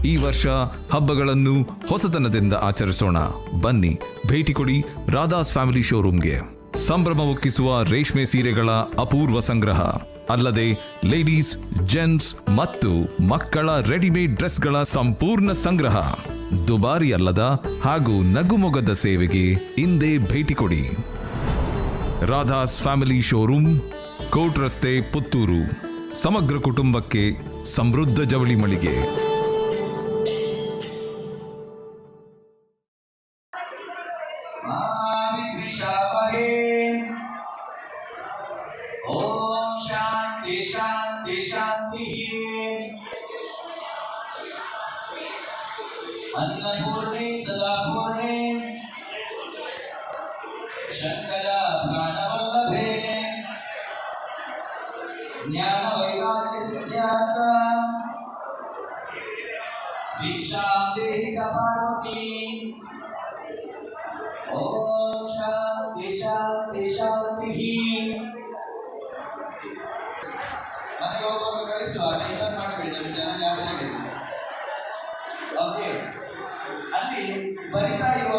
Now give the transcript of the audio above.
ಈ ವರ್ಷ ಹಬ್ಬಗಳನ್ನು ಹೊಸತನದಿಂದ ಆಚರಿಸೋಣ. ಬನ್ನಿ, ಭೇಟಿ ಕೊಡಿ ರಾಧಾಸ್ ಫ್ಯಾಮಿಲಿ ಶೋರೂಮ್ಗೆ. ಸಂಭ್ರಮ ಒಕ್ಕಿಸುವ ರೇಷ್ಮೆ ಸೀರೆಗಳ ಅಪೂರ್ವ ಸಂಗ್ರಹ, ಅಲ್ಲದೆ ಲೇಡೀಸ್, ಜೆಂಟ್ಸ್ ಮತ್ತು ಮಕ್ಕಳ ರೆಡಿಮೇಡ್ ಡ್ರೆಸ್ಗಳ ಸಂಪೂರ್ಣ ಸಂಗ್ರಹ. ದುಬಾರಿ ಅಲ್ಲದ ಹಾಗೂ ನಗುಮೊಗದ ಸೇವೆಗೆ ಇಂದೇ ಭೇಟಿ ಕೊಡಿ. ರಾಧಾಸ್ ಫ್ಯಾಮಿಲಿ ಶೋರೂಮ್, ಕೋಟ್ ರಸ್ತೆ, ಪುತ್ತೂರು. ಸಮಗ್ರ ಕುಟುಂಬಕ್ಕೆ ಸಮೃದ್ಧ ಜವಳಿ ಮಳಿಗೆ. ಓಂ ಶಾಂತಿ ಶಾಂತಿ ಶಾಂತಿ. ಅನ್ನಪೂರ್ಣೆ ಸದಾಪೂರ್ಣೆ ಶಂಕರ ಪ್ರಾಣವಲ್ಲಭೆ ಜ್ಞಾನ ವೈರಾಗ್ಯ ಸಿದ್ಧಾರ್ಥ ಭಿಕ್ಷಾಂ ದೇಹಿ ಚ ಪಾರ್ವತಿ. ಓಂ ಶಾಂತಿ ಶಾಂತಿ ಶಾಂತಿ. ಮನೆಗೆ ಹೋಗುವಾಗ ಕಳಿಸುವ, ಟೆನ್ಷನ್ ಮಾಡಬೇಡಿ, ನಮಗೆ ಜನ ಜಾಸ್ತಿ ಆಗಿದೆ. ಓಕೆ, ಅಲ್ಲಿ ಬರಿತಾ ಇರುವ